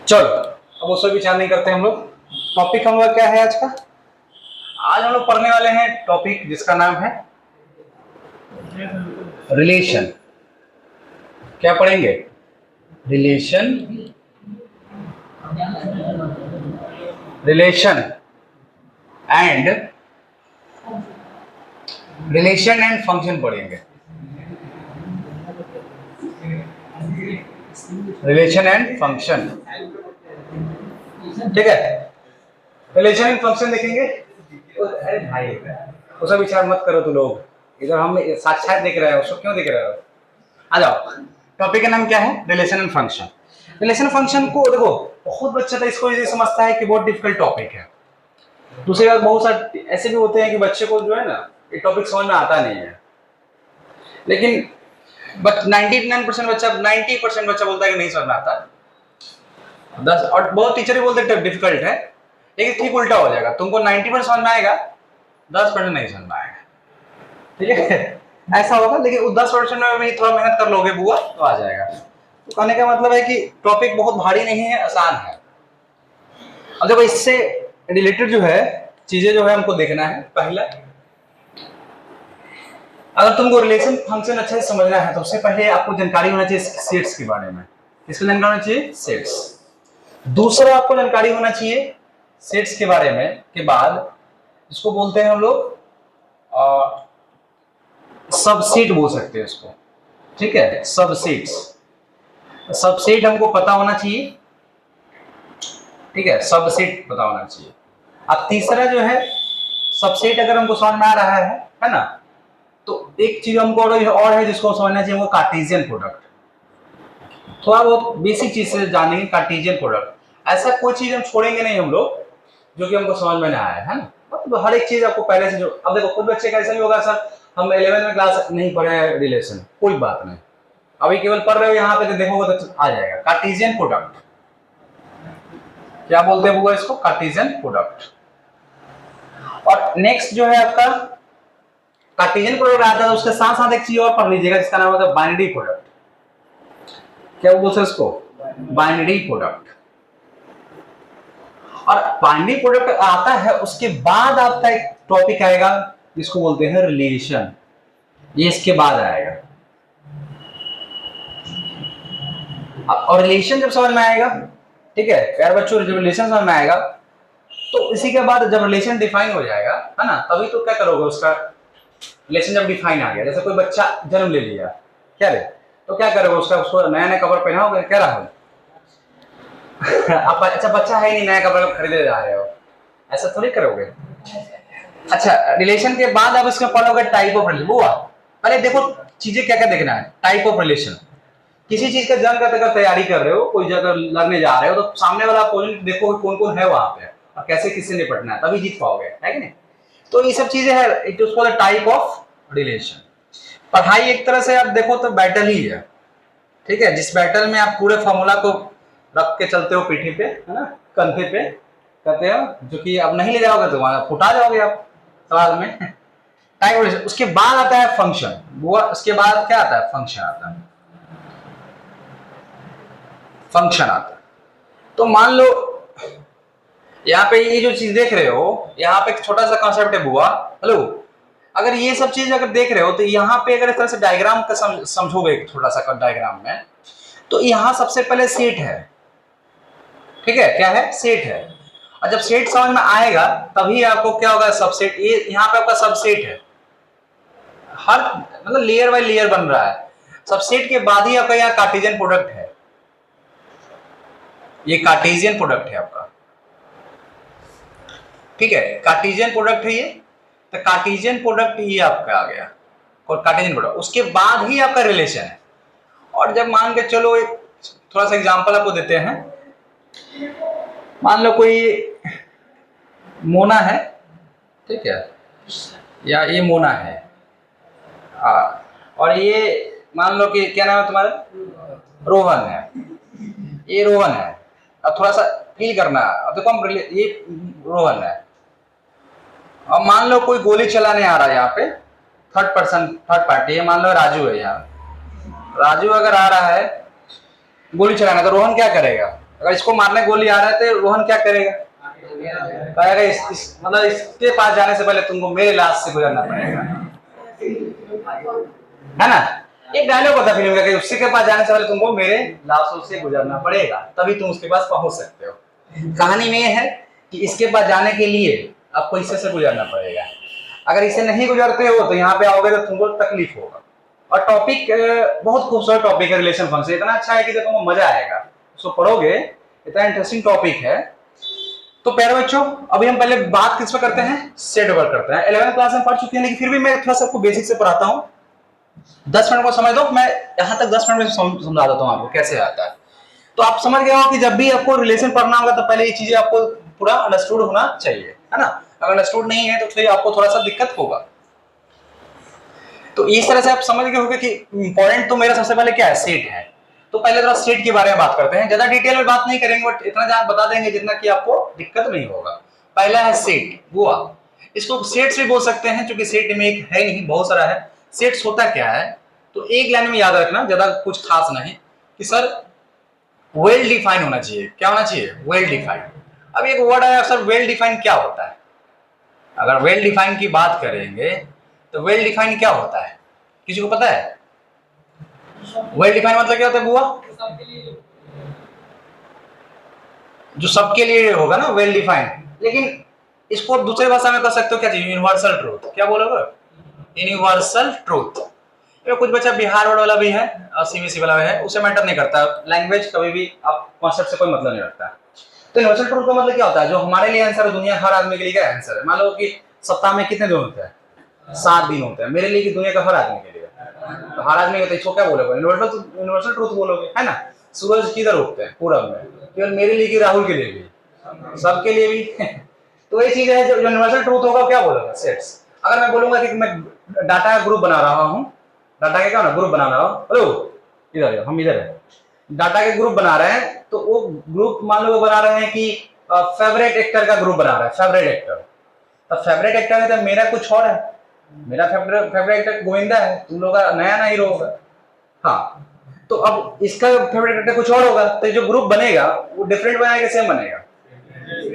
चलो अब उससे विचार नहीं करते हम लोग। टॉपिक हम लोग क्या है आज का? आज हम लोग पढ़ने वाले हैं टॉपिक जिसका नाम है रिलेशन। क्या पढ़ेंगे? रिलेशन, रिलेशन एंड फंक्शन पढ़ेंगे। रिलेशन एंड फंक्शन, ठीक है। रिलेशन एंड फंक्शन देखेंगे। अरे भाई उसका विचार मत करो तुम लोग, इधर हम साक्षात देख रहे हो, उसको क्यों देख रहे हो? आ जाओ। टॉपिक का नाम क्या है? Relation and function. Relation function को देखो, बहुत बच्चा था इसको ये समझता है कि बहुत डिफिकल्ट टॉपिक है। दूसरी बात, बहुत सारे ऐसे भी होते हैं कि बच्चे को जो है ना ये टॉपिक समझ में आता नहीं है, लेकिन बट 99% बच्चा 90% बच्चा बोलता है कि नहीं समझ में आता। 10 और बहुत टीचर भी बोलते हैं डिफिकल्ट है, लेकिन ठीक उल्टा हो जाएगा। तुमको 90% समझ में आएगा, 10% नहीं समझ में आएगा, ठीक है। ऐसा होगा, लेकिन उस 10% में भी थोड़ा मेहनत कर लोगे बुआ तो आ जाएगा। तो कहने का मतलब है कि टॉपिक बहुत भारी नहीं है, आसान है। अब देखो इससे रिलेटेड जो है चीजें जो है हमको देखना है। पहला, अगर तुमको रिलेशन फंक्शन अच्छे से समझना है तो सबसे पहले आपको जानकारी होना चाहिए सेट्स के बारे में। किसकी जानकारी होना चाहिए? सेट्स। दूसरा आपको जानकारी होना चाहिए सेट्स के बारे में के बाद इसको बोलते हैं हम लोग सबसेट बोल सकते हैं इसको, ठीक है। सबसेट्स, सबसेट हमको पता होना चाहिए, ठीक है। सबसेट पता होना चाहिए। अब तीसरा जो है सबसेट अगर हमको समझ में आ रहा है ना, तो एक चीज हमको और है जिसको समझना चाहिए, वो कार्टेशियन प्रोडक्ट। थोड़ा बहुत बेसिक चीज से जानेंगे कार्टेशियन प्रोडक्ट। ऐसा कोई चीज हम छोड़ेंगे नहीं हम लोग जो कि हमको समझ में ना आए, है ना। मतलब हर एक चीज आपको पहले से जो, अब देखो खुद बच्चे का ऐसा भी होगा, सर हम 11th में क्लास नहीं पढ़े हैं रिलेशन, कोई बात नहीं, अभी केवल पढ़ रहे हो यहाँ पे, देखोगे तो आ जाएगा। कार्टेशियन प्रोडक्ट क्या बोलते हैं वो इसको? Cartesian product. और नेक्स्ट जो है आपका कार्टेशियन प्रोडक्ट आता है, उसके साथ साथ एक चीज और पढ़ लीजिएगा जिसका नाम होता है बाइनरी प्रोडक्ट। क्या बोलते हैं इसको? Binary product. और बाइनरी प्रोडक्ट आता है उसके बाद आपका एक टॉपिक आएगा जिसको बोलते हैं रिलेशन, ये इसके बाद आएगा। और रिलेशन जब समझ में आएगा, ठीक है प्यारे बच्चों, जब रिलेशन समझ में आएगा तो इसी के बाद जब रिलेशन डिफाइन हो जाएगा, है ना, तभी तो क्या करोगे उसका रिलेशन जब डिफाइन आ गया। जैसे कोई बच्चा जन्म ले लिया, क्या रे, तो क्या करोगे उसका, उसको नया नया कपड़ा पहनाओगे? क्या रहा आप अच्छा बच्चा है नहीं, नया कपड़ा खरीदे जा रहे हो, ऐसा थोड़ी करोगे। अच्छा रिलेशन के बाद अब इसमें पढ़ोगे टाइप ऑफ रिलेशन। वो पहले देखो चीजें क्या क्या देखना है। टाइप ऑफ रिलेशन, किसी चीज का जन्म करते कर तैयारी कर रहे हो, कोई जगह लड़ने जा रहे हो, तो सामने वाला अपोनेंट देखो कौन कौन है वहां पे और कैसे किससे निपटना है, तभी जीत पाओगे, है कि नहीं। तो ये सब चीजें है, it is called type of relation. पढ़ाई एक तरह से आप देखो तो बैटल ही है, ठीक है। जिस बैटल में आप पूरे फॉर्मूला को रख के चलते हो पीठी पे, है ना, कंधे पे कहते हो, जो कि अब नहीं ले जाओगे तो वहां फुटा जाओगे आप सवाल में। Type of relation. उसके बाद आता है फंक्शन। वो उसके बाद क्या आता है? फंक्शन आता है। फंक्शन आता है। तो मान लो यहाँ पे ये जो चीज देख रहे हो, यहाँ पे एक छोटा सा कॉन्सेप्ट है बुआ, हेलो। अगर ये सब चीज अगर देख रहे हो तो यहाँ पे अगर इस तरह से डायग्राम का समझोगे, थोड़ा सा डायग्राम में, तो यहाँ सबसे पहले सेट है, ठीक है। क्या है? सेट है। और जब सेट समझ में आएगा तभी आपको क्या होगा? सबसेट। ये यहाँ पे आपका सबसेट है, हर मतलब लेयर बाय लेयर बन रहा है। सबसेट के बाद ही आपका यहाँ कार्टेशियन प्रोडक्ट है, ये कार्टेशियन प्रोडक्ट है आपका, ठीक है। कार्टेशियन प्रोडक्ट है ये, तो कार्टेशियन प्रोडक्ट ही आपका आ गया, और कार्टेशियन प्रोडक्ट उसके बाद ही आपका रिलेशन है। और जब मान के चलो एक थोड़ा सा एग्जांपल आपको देते हैं। मान लो कोई मोना है, ठीक है, या ये मोना है, और ये मान लो कि क्या नाम है तुम्हारा? रोहन है, ये रोहन है। अब थोड़ा सा फील करना, अब देखो हम ये रोहन है। अब मान लो कोई गोली चलाने आ रहा है यहाँ पे, थर्ड पर्सन, थर्ड पार्टी है, मान लो राजू है यहाँ। राजू अगर आ रहा है गोली चलाना, तो रोहन क्या करेगा? अगर इसको मारने गोली आ रहा है तो रोहन क्या करेगा, कहेगा मतलब इसके पास जाने से पहले तुमको मेरे लाश से गुजरना पड़ेगा, है ना। एक डायलॉग होता फिल्म का कि उससे के पास जाने से पहले तुमको मेरे लाशों से गुजरना पड़ेगा, तभी तुम उसके पास पहुंच सकते हो। कहानी में ये है कि इसके पास जाने के लिए आपको इससे से गुजरना पड़ेगा। अगर इसे नहीं गुजरते हो तो यहाँ पे आओगे तो तुमको तकलीफ होगा। और टॉपिक बहुत खूबसूरत टॉपिक है रिलेशन फंक्शन, इतना अच्छा है कि जब तुमको मजा आएगा उसको पढ़ोगे, इतना इंटरेस्टिंग टॉपिक है। तो प्यारे बच्चों, अभी हम पहले बात किस पे करते हैं, सेट वर्क करते हैं। 11th क्लास में पढ़ चुके हैं, लेकिन फिर भी मैं थोड़ा सा आपको बेसिक से पढ़ाता हूँ। 10 मिनट को समझ दो, मैं यहाँ तक 10 मिनट में समझा देता हूँ आपको कैसे आता है। तो आप समझ गए हो कि जब भी आपको रिलेशन पढ़ना होगा तो पहले ये चीजें आपको पूरा अंडरस्टूड होना चाहिए, है ना। अगर अंडरस्टूड नहीं है तो फिर आपको थोड़ा सा दिक्कत होगा। तो इस तरह से आप समझ गए होंगे कि इंपॉर्टेंट तो मेरा सबसे पहले क्या है, सेट है। तो पहले थोड़ा सेट के बारे में बात करते हैं, ज्यादा डिटेल में बात नहीं करेंगे, बट इतना ज्यादा बता देंगे जितना कि आपको दिक्कत नहीं होगा। पहला है सेट, बुआ। इसको सेट्स भी बोल सकते हैं, क्योंकि सेट में एक है नहीं, बहुत सारा है। सेट्स होता क्या है, तो एक लाइन में याद रखना, ज्यादा कुछ खास नहीं, कि सर वेल डिफाइन होना चाहिए। क्या होना चाहिए, वेल डिफाइन। अब एक वर्ड आया सर, वेल डिफाइन क्या होता है। अगर वेल डिफाइन की बात करेंगे तो वेल डिफाइन क्या होता है, किसी को पता है? वेल डिफाइन मतलब क्या होता है बुआ? जो सबके लिए होगा ना, वेल डिफाइन। लेकिन इसको दूसरी भाषा में कर सकते हो क्या चाहिए, यूनिवर्सल ट्रूथ। क्या बोलोगे, यूनिवर्सल ट्रूथ। कुछ बच्चा बिहार वर्ड वाला भी है और सीबीएसई वाला भी है, उसे मैटर नहीं करता, लैंग्वेज कभी भी आप कॉन्सेप्ट से कोई मतलब नहीं रखता। तो यूनिवर्सल ट्रूथ का मतलब क्या होता है, जो हमारे लिए आंसर है, दुनिया हर आदमी के लिए क्या आंसर है। मान लो कि सप्ताह में कितने दिन होते हैं, 7 दिन होते हैं, मेरे लिए कि दुनिया का हर आदमी के लिए, तो हर आदमी का इसको क्या बोलोगे, यूनिवर्सल ट्रूथ बोलोगे, है ना। सूरज किधर उगते हैं, पूरब में, केवल मेरे लिए कि राहुल के लिए भी, सबके लिए भी तो ये चीज है जो यूनिवर्सल ट्रूथ होगा, क्या बोलोगे, सेट्स। अगर मैं बोलूंगा कि मैं डाटा का ग्रुप बना रहा हूँ, डाटा के क्या ना ग्रुप बना रहा हूँ, हेलो इधर हम इधर है, डाटा के ग्रुप बना रहे हैं, तो वो ग्रुप मान लो बना रहे हैं कि फेवरेट एक्टर का ग्रुप बना रहा है, फेवरेट एक्टर। तो फेवरेट एक्टर है तो मेरा कुछ और है, मेरा फेवरेट एक्टर गोविंदा है, तुम लोग का नया हीरो होगा। हाँ, तो अब इसका फेवरेट एक्टर कुछ और होगा, तो जो ग्रुप बनेगा वो डिफरेंट बनेगा, सेम बनेगा,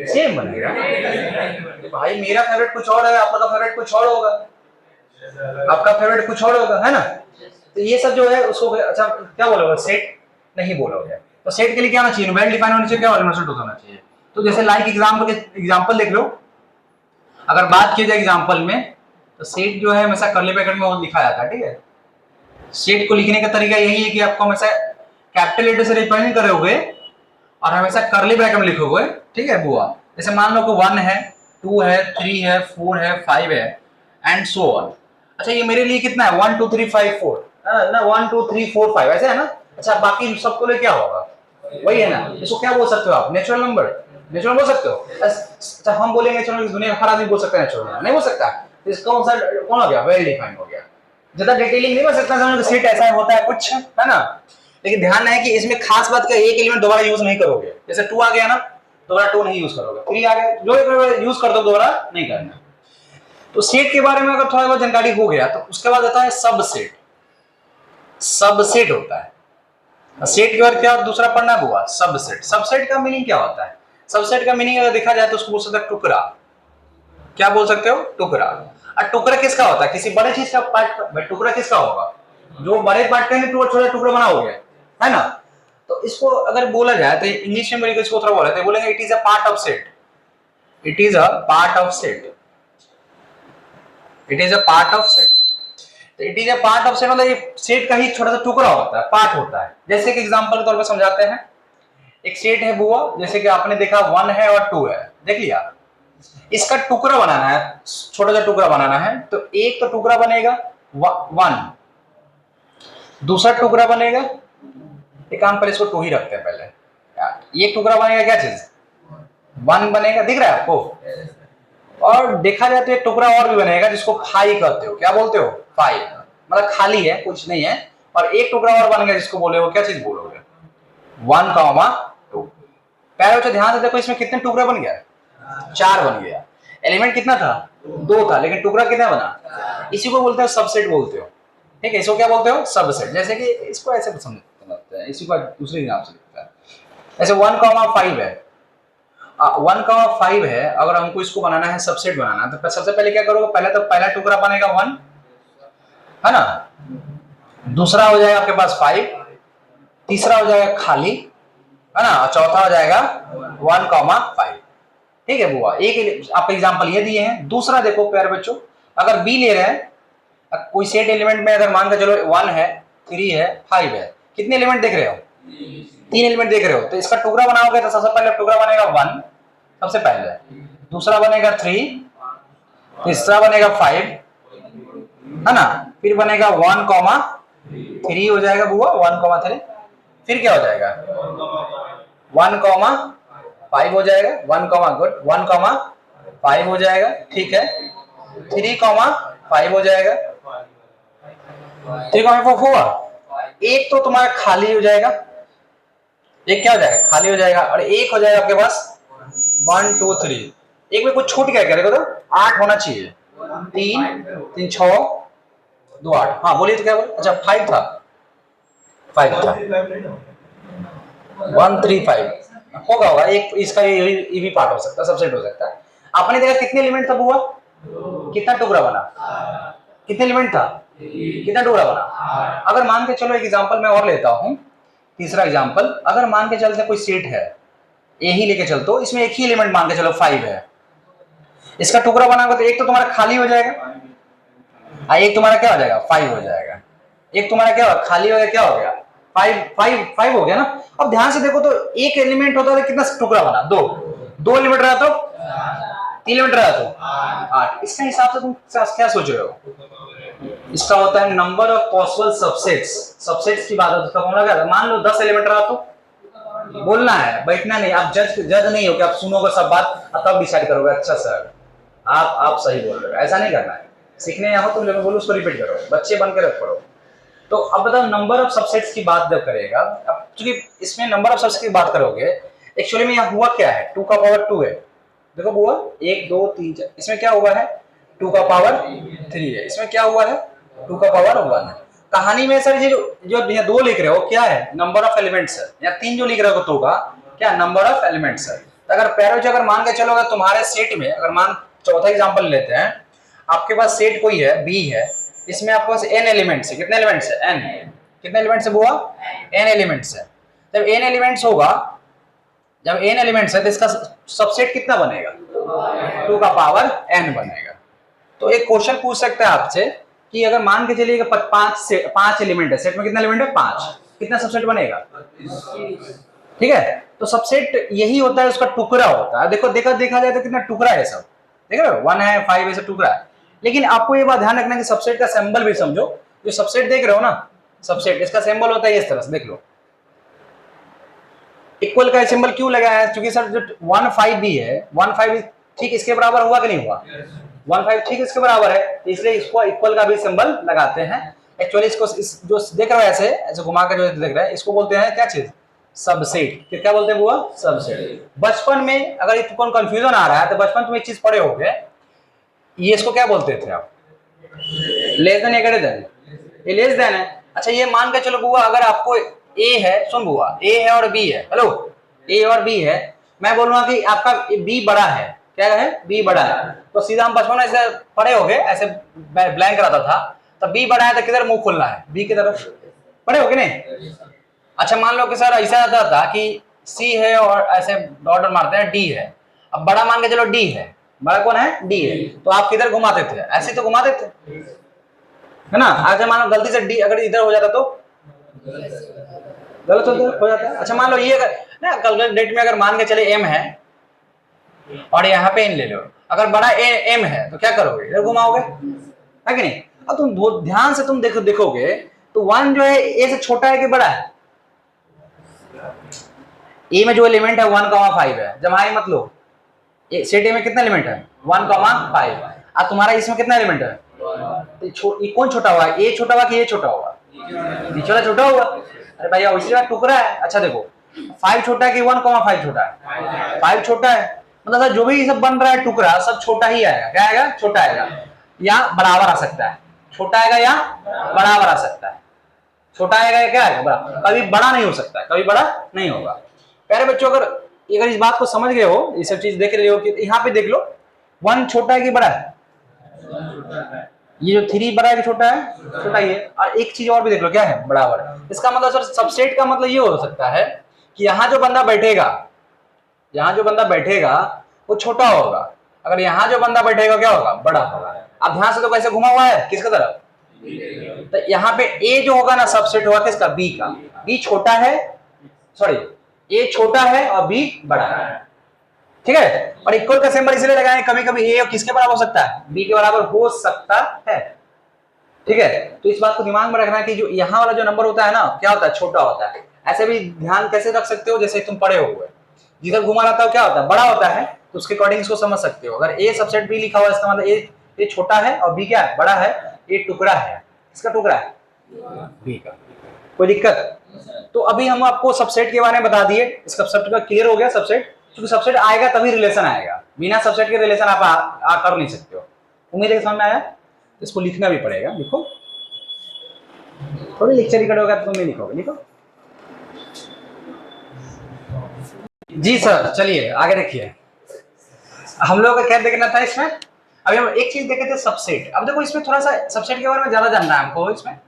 सेम बनेगा। तो भाई मेरा फेवरेट कुछ और है, आपका फेवरेट कुछ और होगा, आपका फेवरेट कुछ और होगा, है ना। तो ये सब जो है उसको अच्छा क्या बोलोगे, सेट नहीं बोलोगे। तो सेट के लिए क्या होना चाहिए, वेल डिफाइन होना चाहिए, क्या यूनिवर्सल ट्रूथ होना चाहिए। तो जैसे लाइक एग्जांपल देख लो, अगर बात की जाए एग्जांपल में, तो सेट जो है हमेशा कर्ली ब्रैकेट में लिखा जाता है, ठीक है। सेट को लिखने का तरीका यही है कि आपको हमेशा कैपिटल लेटर से रिप्रेजेंट करोगे और हमेशा कर्ली ब्रैकेट में लिखोगे, ठीक है बुआ। जैसे मान लो कि 1 है, 2 है, 3 है, 4 है, 5 है एंड सो ऑन। अच्छा ये मेरे लिए कितना है, 1 2 3 5 4 ना, 1 2 3 4 5 ऐसे है ना। अच्छा बाकी सबको लिए क्या होगा, वही है ना। इसको क्या बोल सकते हो आप, नेचुरल नंबर, नेचुरल बोल सकते हो। अच्छा हम बोलेंगे नेचुरल, दुनिया में हर आदमी बोल सकता है नेचुरल नंबर, नहीं बोल सकता। इसका कौन हो गया, वेल डिफाइंड हो गया। ज्यादा डिटेलिंग नहीं बन सकता, समझो सेट ऐसा होता है कुछ, है ना। लेकिन ध्यान है कि इसमें खास बात का एक एलिमेंट दोबारा यूज नहीं करोगे। जैसे 2 आ गया ना, दोबारा 2 नहीं यूज करोगे, 3 आ गया, जो यूज कर दो दोबारा नहीं करना। तो सेट के बारे में अगर थोड़ा बहुत जानकारी हो गया तो उसके बाद आता है सबसेट। सबसेट होता है, सेट के बाद क्या दूसरा पढ़ना हुआ, सबसेट। सबसेट का मीनिंग क्या होता है, सबसेट का मीनिंग अगर देखा जाए तो उसको बोल सकते हैं टुकड़ा। क्या बोल सकते हो, टुकड़ा। और टुकड़ा किसका होता है, किसी बड़े चीज का पार्ट। टुकड़ा किसका होगा, जो बड़े पार्ट का छोटा टुकड़ा बनाओगे, है ना। तो इसको अगर बोला जाए तो इंग्लिश में इसको थोड़ा बोला तो बोलेंगे it is a part of set, it is a part of set, it is a part of set. तो it is a part of set मतलब ये सेट का ही छोटा सा टुकड़ा होता है, पार्ट होता है। जैसे कि एग्जांपल के तौर पर समझाते हैं, एक सेट है बुआ, जैसे कि आपने देखा 1 है और 2 है, देख लिया। इसका टुकड़ा बनाना है, छोटा सा टुकड़ा बनाना है, तो एक तो टुकड़ा बनेगा 1, दूसरा टुकड़ा बनेगा, एक काम पर इसको 2 ही रखते हैं पहले, ये टुकड़ा बनेगा क्या चीज, 1 बनेगा, दिख रहा है आपको। और देखा जाए तो एक टुकड़ा और भी बनेगा जिसको फाई कहते हो, क्या बोलते हो, फाई, मतलब खाली है कुछ नहीं है। और एक टुकड़ा और बन गया जिसको बोले, वो क्या चीज बोलोगे, 1, 2। पहले तो ध्यान से देखो इसमें कितने टुकड़ा बन गया, 4 बन गया। एलिमेंट कितना था, 2 था, लेकिन टुकड़ा कितना बना, इसी को बोलते हो सबसेट बोलते हो, ठीक है। इसको क्या बोलते हो, सबसेट। जैसे कि इसको ऐसे समझते हैं, इसी को दूसरे नाम से लिखता है। ऐसे 1,5 है, 1,5 है, अगर हमको इसको बनाना है सबसेट बनाना, तो सबसे पहले क्या करोगे, पहले तो पहला टुकड़ा बनेगा 1, है ना, दूसरा हो जाएगा आपके पास 5, तीसरा हो जाएगा खाली, है ना, और चौथा हो जाएगा 1,5। ठीक है बुआ, एक आप एग्जांपल ये दिए हैं। दूसरा देखो प्यारे बच्चों, अगर बी ले रहे हैं, कोई सेट एलिमेंट में अगर मान के चलो 1 है, 3 है, 5 है, कितने एलिमेंट देख रहे हो, 3 एलिमेंट देख रहे हो, तो इसका टुकड़ा बनाओगे तो सबसे पहले टुकड़ा बनेगा 1 सबसे पहले, दूसरा बनेगा 3, तीसरा बनेगा 5, है ना, फिर बनेगा 1,3 हो जाएगा बुआ, 1,3, फिर क्या हो जाएगा 1,5 हो जाएगा, 1,5 हो जाएगा, ठीक है, 3,5 हो जाएगा, 3,5 हुआ, एक तो तुम्हारा खाली हो जाएगा, एक क्या हो जाएगा खाली हो जाएगा, और एक हो जाएगा आपके पास 1 2 3, एक में कुछ छूट गया क्या, देखो तो 8 होना चाहिए, 3 6 2 8, हाँ बोलिए तो क्या बोले, अच्छा 5 था, 5 था, 1 3 5 होगा एक, इसका ये भी पार्ट हो सकता है, सबसेट हो सकता है। आपने देखा कितने एलिमेंट था बुआ, कितना टुकड़ा बना, कितने एलिमेंट था, कितना टुकड़ा बना। अगर मान के चलो एक एग्जांपल मैं और लेता हूं, तीसरा एग्जांपल, अगर मान के चलते कोई सेट है, ए ही लेके चलते हो, इसमें एक ही एलिमेंट मान के चलो 5 है, इसका टुकड़ा बनाओगे तो एक तो तुम्हारा खाली हो जाएगा, एक तुम्हारा क्या हो जाएगा 5 हो जाएगा, एक तुम्हारा क्या होगा खाली हो गया, क्या हो गया 5 हो गया ना। अब ध्यान से देखो तो एक एलिमेंट होता है कितना टुकड़ा बना, 2 एलिमेंट रहा तो 3 एलिमेंट रहा तो 8, इसका हिसाब से तुम क्या सोच रहे हो, इसका होता है number of possible subsets, subsets की बात है, उसका फॉर्मूला क्या है, मान लो 10 एलिमेंट रहा तो, बोलना है, बैठना नहीं, आप जज नहीं हो कि आप सुनोगे सब बात तब डिसाइड करोगे अच्छा सर आप सही बोल रहे हो, ऐसा नहीं करना है, सीखने यहाँ हो तुम जब बोलो उसको रिपीट करो, बच्चे बन के रख पड़ो। तो अब बताओ नंबर ऑफ सबसेट्स की बात जब करेगा, अब चूंकि इसमें नंबर ऑफ सबसेट्स की बात करोगे, एक्चुअली में यहाँ हुआ क्या है, 2 का पावर 2 है, देखो बुआ 1 2 3 4, इसमें क्या हुआ है 2 का पावर 3 है, इसमें क्या हुआ है 2 का पावर 1 है। कहानी में सर ये जो यहाँ 2 लिख रहे हो क्या है, नंबर ऑफ एलिमेंट्स है, या 3 जो लिख रहे हो 2 का क्या नंबर ऑफ एलिमेंट्स है। तो अगर पैरोज अगर मान के चलोगे तुम्हारे सेट में, अगर मान चौथा एग्जांपल लेते हैं, आपके पास सेट कोई है बी है, इसमें आपके पास n एलिमेंट्स है, कितने एलिमेंट्स है n, कितने एलिमेंट्स है बुआ n एलिमेंट्स है। जब n एलिमेंट्स होगा, जब n एलिमेंट्स है तो इसका सबसेट कितना बनेगा 2 का पावर n बनेगा। तो एक क्वेश्चन पूछ सकता है आपसे कि अगर मान के चलिए 5 एलिमेंट है, सेट में कितना एलिमेंट है 5, कितना सबसेट बनेगा, ठीक है। तो सबसेट यही होता है, उसका टुकड़ा होता है, देखो देखा जाए तो कितना टुकड़ा है सब, देख रहे हो 1 है 5 ऐसे टुकड़ा है। लेकिन आपको ये बात ध्यान रखना कि सबसेट का सिंबल भी समझो, जो सबसेट देख रहे हो ना, सबसेट इसका सिंबल होता है इस तरह से, देख लो इक्वल का सिंबल क्यों लगाया है, क्योंकि सर जो 1 5 भी है, 1 5 ठीक इसके बराबर हुआ कि नहीं हुआ, 1 5 ठीक इसके बराबर है, इसलिए इसको इक्वल का भी सिंबल लगाते हैं। एक्चुअली इसको जो देख रहे हो ऐसे ऐसे घुमा कर जो देख रहे हैं, इसको बोलते हैं क्या चीज, सबसेट। क्या बोलते हैं बुआ, सबसेट। बचपन में अगर इसको कंफ्यूजन आ रहा है तो बचपन में एक चीज पढ़े होंगे, ये इसको क्या बोलते थे आप, लेस देन या ग्रेटर देन, ये लेस देन है। अच्छा ये मान के चलो बुआ, अगर आपको ए है, सुन बुआ ए है और बी है, हेलो ए और बी है, मैं बोलूंगा कि आपका बी बड़ा है, क्या है बी बड़ा है, तो सीधा हम बचपन में ऐसे पढ़े होंगे, ऐसे ब्लैंक रहता था, तो बी बड़ा है तो किधर मुंह खोलना है, बी की तरफ, पढ़े होगे नहीं। अच्छा मान लो कि सर ऐसा आता था कि सी है और ऐसे डॉट मारते हैं डी है, अब बड़ा मान के चलो डी है, बड़ा कौन है डी है, तो आप किधर घुमाते थे, ऐसे तो घुमाते थे, है ना। अगर मान लो गलती से डी अगर इधर हो जाता तो गलत हो जाता है। अच्छा मान लो ये अगर ना कल डेट में अगर मान के चले एम है और यहाँ पे एन ले लो, अगर बड़ा एम है तो क्या करोगे, इधर घुमाओगे, है कि नहीं। अब तुम ध्यान से तुम देखोगे तो 1 जो है ए से छोटा है कि बड़ा है, ए में जो एलिमेंट है 1,5 है, जब हाँ मत लो, सेट ए में कितना एलिमेंट है 1,5, अब तुम्हारा इसमें कितना एलिमेंट है, कौन छोटा हुआ, ए छोटा हुआ कि ये छोटा हुआ, छोटा हुआ। अरे भैया इसी बात टुकड़ा है। अच्छा देखो 5 छोटा है कि 1,5 छोटा है, 5 छोटा है, मतलब जो भी सब बन रहा है टुकड़ा सब छोटा ही आएगा, क्या आएगा छोटा आएगा, या बराबर आ सकता है, छोटा आएगा या बराबर आ सकता है, छोटा आएगा या क्या आएगा बड़ा, कभी बड़ा नहीं हो सकता है, कभी बड़ा नहीं होगा। प्यारे बच्चों, अगर इस बात को समझ गए हो, ये सब चीज देख रहे हो कि यहाँ पे देख लो, 1 छोटा है कि बड़ा है? ये जो 3 बड़ा है कि छोटा है? छोटा ही है। और एक चीज और भी देख लो, क्या है? बराबर। इसका मतलब सर सबसेट का मतलब ये हो सकता है कि यहाँ जो बंदा बैठेगा, वो छोटा होगा, अगर यहाँ जो बंदा बैठेगा क्या होगा? बड़ा होगा। अब ध्यान से तो कैसे घुमा हुआ है, किसका तरफ? तो यहाँ पे ए जो होगा ना, सबसेट होगा किसका? बी का। बी छोटा है, सॉरी, ए छोटा है और बी बड़ा है, ठीक है। और इक्वल का सिंबल इसलिए लगाए, कभी कभी ए किसके बराबर हो सकता है? बी के बराबर हो सकता है, ठीक है। तो इस बात को दिमाग में रखना कि जो यहाँ वाला जो नंबर होता है ना, क्या होता है? छोटा होता है। ऐसे भी ध्यान कैसे रख सकते हो, जैसे तुम पढ़े हुए, जिधर घुमा रहता है क्या होता है? बड़ा होता है, तो उसके अकॉर्डिंग इसको समझ सकते हो। अगर ए सबसेट बी लिखा हुआ है, इसका मतलब ए छोटा है और बी क्या है? बड़ा है। ए टुकड़ा है, किसका टुकड़ा है? बी का। कोई दिक्कत? तो अभी हम आपको सबसेट के बारे में बता दिए, इसका सबसेट का क्लियर हो गया। सबसेट, क्योंकि सबसेट आएगा तभी रिलेशन आएगा, बिना सबसेट के रिलेशन आप कर नहीं सकते हो। उम्मीद है समझ में आया। इसको लिखना भी पड़ेगा, लिखो, थोड़ी लेक्चर रिकॉर्ड होगा तो तुम नहीं लिखोगे, लिखो। जी सर, चलिए आगे देखिए, हम लोग का क्या देखना था इसमें? अभी हम एक चीज देखे थे, सबसेट। अब देखो इसमें थोड़ा सा सबसेट के बारे में ज्यादा जानना है हमको। इसमें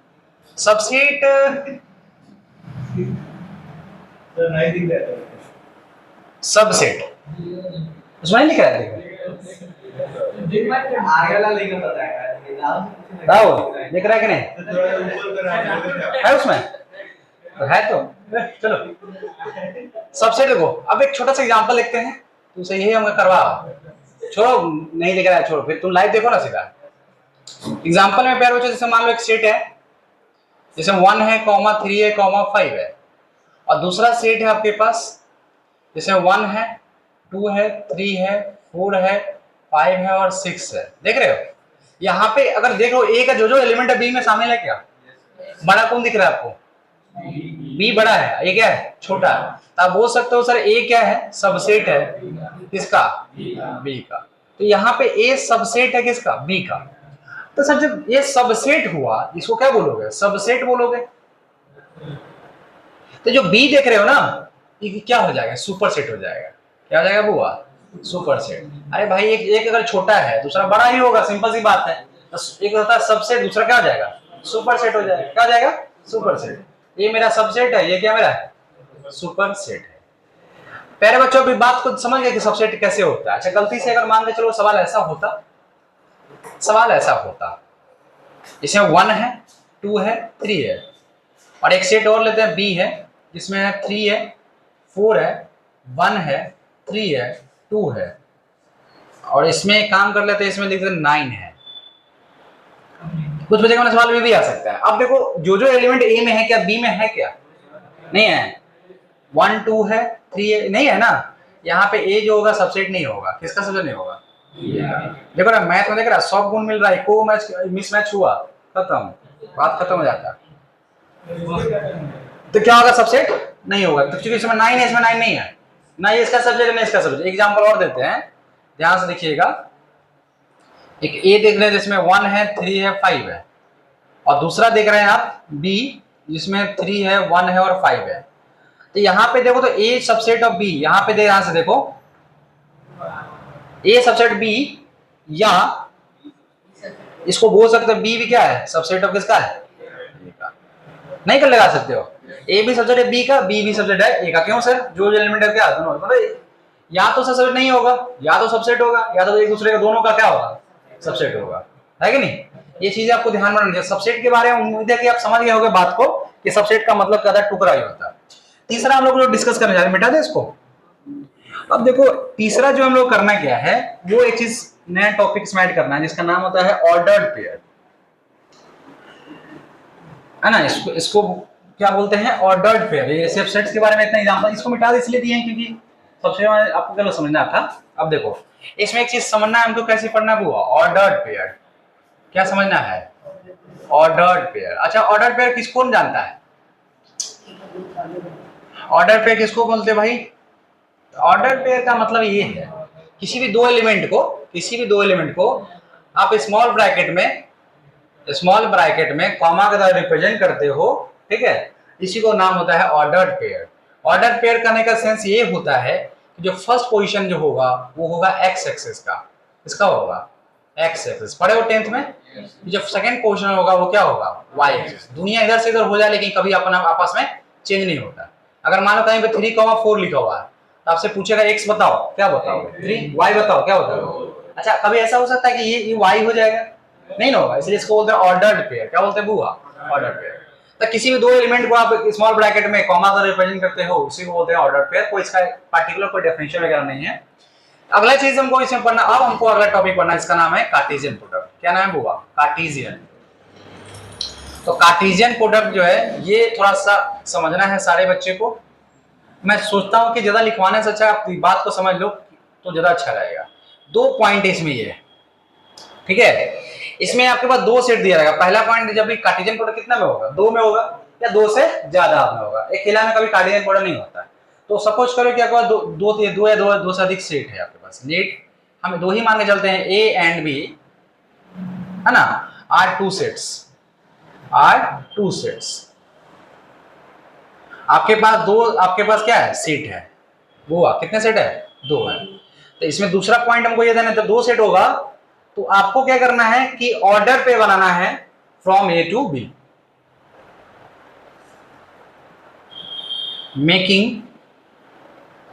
सबसेट सबसेट उसमें नहीं लिख रहा है, दिख रहा है कि नहीं? है उसमें तो है, तो चलो सबसेट देखो। अब एक छोटा सा एग्जांपल देखते हैं, तुमसे यही हम करवा, छोड़ो नहीं दिख रहा है, छोड़ो, फिर तुम लाइव देखो ना सीधा। एग्जांपल में प्यारे बच्चों, जैसे मान लो एक सेट है, जैसे 1 है, 3 है, 5 है, और दूसरा सेट है आपके पास, जैसे 1 है, 2 है, 3 है, 4 है, 5 है और 6 है। देख रहे हो? यहाँ पे अगर देखो ए का जो एलिमेंट है बी में शामिल है क्या? बड़ा कौन दिख रहा है आपको? बी बड़ा है, ए क्या है? छोटा है। तो आप बोल सकते हो सर ए क्या है? सबसेट है, किसका? बी का। तो यहाँ पे ए सबसेट है किसका? बी का। तो सर जब ये सबसेट हुआ, इसको क्या बोलोगे? सबसेट बोलोगे। तो जो बी देख रहे हो ना, ये क्या हो जाएगा? सुपर सेट हो जाएगा। क्या हो जाएगा बुआ? Super set. अरे भाई एक अगर छोटा है, दूसरा बड़ा ही होगा, सिंपल सी बात है। तो एक होता है सबसेट, दूसरा क्या हो जाएगा? सुपर सेट हो जाएगा। क्या हो जाएगा? Super set. ये मेरा सबसेट है, ये क्या मेरा है? सुपर सेट है। प्यारे बच्चों, अभी बात को समझ गए कि सबसेट कैसे होता है। अच्छा, गलती से अगर मान के चलो सवाल ऐसा होता, इसमें 1 है, 2 है, 3 है, और एक सेट और लेते हैं बी है, जिसमें 3 है, 4 है, 1 है, 3 है, 2 है, और इसमें काम कर लेते हैं, इसमें लिखते हैं 9 है। कुछ बच्चे का सवाल भी आ सकता है। अब देखो जो एलिमेंट ए में है, क्या बी में है? क्या नहीं है? 1 2 है, 3 है, नहीं है ना। यहाँ पे ए जो होगा सबसेट नहीं होगा। किसका सबसेट नहीं होगा? देखो ना, मैथ में देख रहा 100 गुण मिल रहा है, को मैच मिसमैच हुआ, खत्म, बात खत्म हो जाता। तो क्या होगा? सबसेट नहीं होगा। तो क्योंकि इसमें 9 है, इसमें 9 नहीं है ना, ये इसका सब्जेक्ट है ना इसका सब्जेक्ट। एग्जांपल और देते हैं, ध्यान से देखिएगा। एक ए देख रहे हैं जिसमें 1 है, 3 है, 5 है, और दूसरा देख रहे हैं आप बी, जिसमें 3 है, 1 है और 5 है। तो यहाँ पे देखो, तो ए सबसेट ऑफ बी, यहाँ पे ध्यान से देखो, ए सबसेट बी, या इसको बोल सकते हो बी भी क्या है? सबसेट ऑफ किसका है? नहीं कर लगा सकते हो। ए भी सब्जेक्ट है बी का, बी भी सब्जेक्ट है ए का। क्यों सर? जो एलिमेंट है क्या दोनों, मतलब या तो सब्जेक्ट नहीं होगा, या तो सबसेट होगा, या तो एक दूसरे का दोनों का क्या होगा? सबसेट होगा, है कि नहीं? ये चीजें आपको ध्यान में रखनी चाहिए। सबसेट के बारे में उम्मीद है कि आप समझ गए होंगे बात को, कि सबसेट का मतलब क्या होता है? टुकड़ा ही होता है। तीसरा हम लोग डिस्कस करने जा रहे हैं, मिटा दे इसको। अब देखो तीसरा जो हम लोग करना क्या है, वो एक चीज नया टॉपिक इसमें ऐड करना है, जिसका नाम होता है ऑर्डर्ड पेयर, है ना। इसको क्या बोलते हैं? Ordered pair. ये सबसेट्स के बारे में इतना एग्जांपल इसको मिटा दे इसलिए दिए हैं क्योंकि सबसे आपको क्या समझना था। अब देखो इसमें एक चीज समझना है हमको, कैसे पढ़ना है? Ordered pair. क्या समझना है? Ordered pair. अच्छा, ऑर्डर्ड पेयर किसको जानता है? ऑर्डर पेयर किसको बोलते हैं भाई? ऑर्डर पेयर का मतलब ये है, किसी भी दो एलिमेंट को आप स्मॉल ब्रैकेट में कॉमा के द्वारा रिप्रेजेंट करते हो, ठीक है? इसी को नाम होता है ऑर्डर्ड पेयर। ऑर्डर पेयर करने का सेंस ये होता है कि जो फर्स्ट पोजीशन जो होगा वो होगा एक्स एक्सिस का, इसका होगा एक्स एक्सिस, पढ़े हो 10th में। जब सेकंड पोजीशन होगा वो क्या होगा, वाई एक्सिस। दुनिया इधर से इधर हो जाए लेकिन कभी अपना आपस में चेंज नहीं होता। अगर मान लो कहीं पे 3,4 लिखा हुआ है तो आपसे पूछेगा एक्स बताओ, क्या बताओ 3, वाई बताओ क्या बताओ। अच्छा, कभी ऐसा हो सकता है कि ये वाई हो जाएगा, नहीं ना होगा, इसलिए इसको बोलते हैं ऑर्डर्ड पेयर। क्या बोलते हैं बुआ, ऑर्डर्ड पेयर। तो किसी भी दो एलिमेंट को आप स्मॉल ब्रैकेट में कॉमा का रिप्रेजेंट करते हो उसी को बोलते हैं ऑर्डर्ड पेयर। कोई इसका पार्टिकुलर कोई डेफिनेशन वगैरह नहीं है। अगला चीज हमको इसमें पढ़ना, अब हमको अगला टॉपिक पढ़ना, इसका नाम है कार्टेशियन प्रोडक्ट। क्या नाम है बुआ, कार्टेशियन। तो कार्टेशियन प्रोडक्ट जो है ये थोड़ा सा समझना है सारे बच्चे को। मैं सोचता हूं कि ज्यादा लिखवाने से अच्छा आप बात को समझ लो तो ज्यादा अच्छा रहेगा। 2 पॉइंट इसमें ये है, ठीक है। इसमें आपके पास 2 सेट दिया रहेगा। पहला पॉइंट, जब भी कार्टेशियन प्रोडक्ट कितना में होगा, 2 में होगा या 2 से ज्यादा में होगा। एक खिला में कभी कार्टेशियन प्रोडक्ट नहीं होता है। तो सपोज करो कि आपके पास दो से अधिक सेट है आपके पास। नेट हम 2 ही मान के चलते हैं, ए एंड बी, है ना, आर 2 सेट्स, आर 2 सेट्स। आपके पास क्या है, सेट है। वो कितने सेट है, 2 है। तो इसमें दूसरा पॉइंट हमको ये देना है, जब 2 सेट होगा तो आपको क्या करना है कि ऑर्डर पे बनाना है from A to B. Making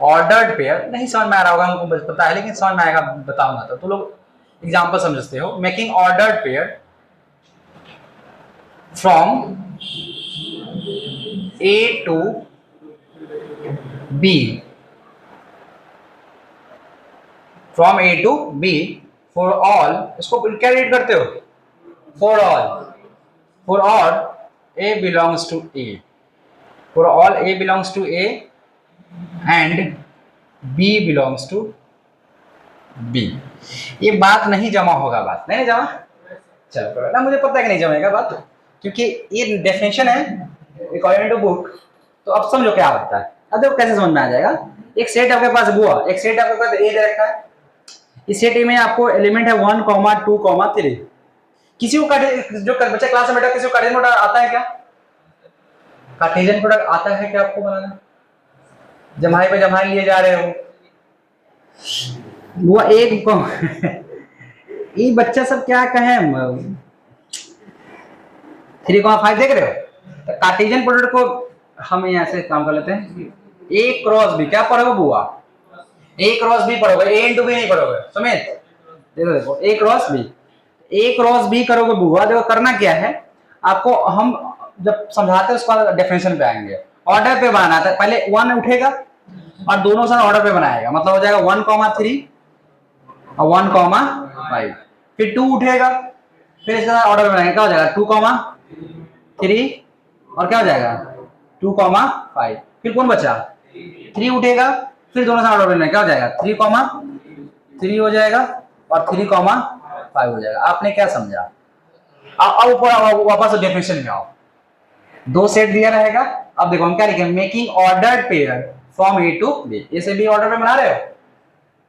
ordered pair, नहीं समझ में आ रहा होगा हमको पता है लेकिन समझ में आएगा बताऊंगा तो लोग एग्जांपल समझते हो। Making ordered pair from A to B, from A to B for all, इसको क्या रीड करते हो, for all A belongs to A, for all A belongs to A and B belongs to B. ये बात नहीं जमा होगा, बात नहीं जमा, चलो ना, मुझे पता है कि नहीं जमेगा बात, क्योंकि ये डेफिनेशन है अकॉर्डिंग टू बुक। तो अब समझो क्या होता है। अब देखो कैसे समझ में आ जाएगा। एक सेट आपके पास बुआ, एक सेट आपके पास ए दे रखा है। इस सेट में आपको एलिमेंट है 1, 2, 3। किसी को जो बच्चा क्लास में बैठा किसी को कार्टेशियन प्रोडक्ट आता है क्या, कार्टेशियन प्रोडक्ट आता है क्या आपको बनाना, जमाई पे जमाई लिए जा रहे हो वो एक ये बच्चा सब क्या कहे, 3,5 देख रहे हो। तो कार्टेशियन प्रोडक्ट को हम यहाँ से काम कर लेते हैं। ए क्रॉस बी, क्या पढ़ोगे बुआ, ए क्रॉस बी पढ़ोगे, ए इंटू बी नहीं पढ़ोगे समेत। देखो ए क्रॉस बी, ए क्रॉस बी करोगे बुआ। देखो करना क्या है आपको, हम जब समझाते हैं उसका डेफिनेशन पे आएंगे। ऑर्डर पे बनाना था, पहले 1 उठेगा और दोनों साथ ऑर्डर पे बनाएगा, मतलब हो जाएगा 1,3 और 1,5। फिर 2 उठेगा, फिर इसके साथ ऑर्डर पे बनाएगा, क्या हो जाएगा 2,3 और क्या हो जाएगा 2,5। फिर कौन बचा 3 उठेगा, फिर दोनों साथ ऑर्डर पे बनाएगा, क्या हो जाएगा 3,3 हो जाएगा और 3,5 हो जाएगा। आपने क्या समझा। अब ऊपर वापस डेफिनेशन में आओ। 2 सेट दिया रहेगा। अब देखो हम क्या लिखेंगे, making ordered pair from A to B. ये से भी ऑर्डर पे बना रहे हो,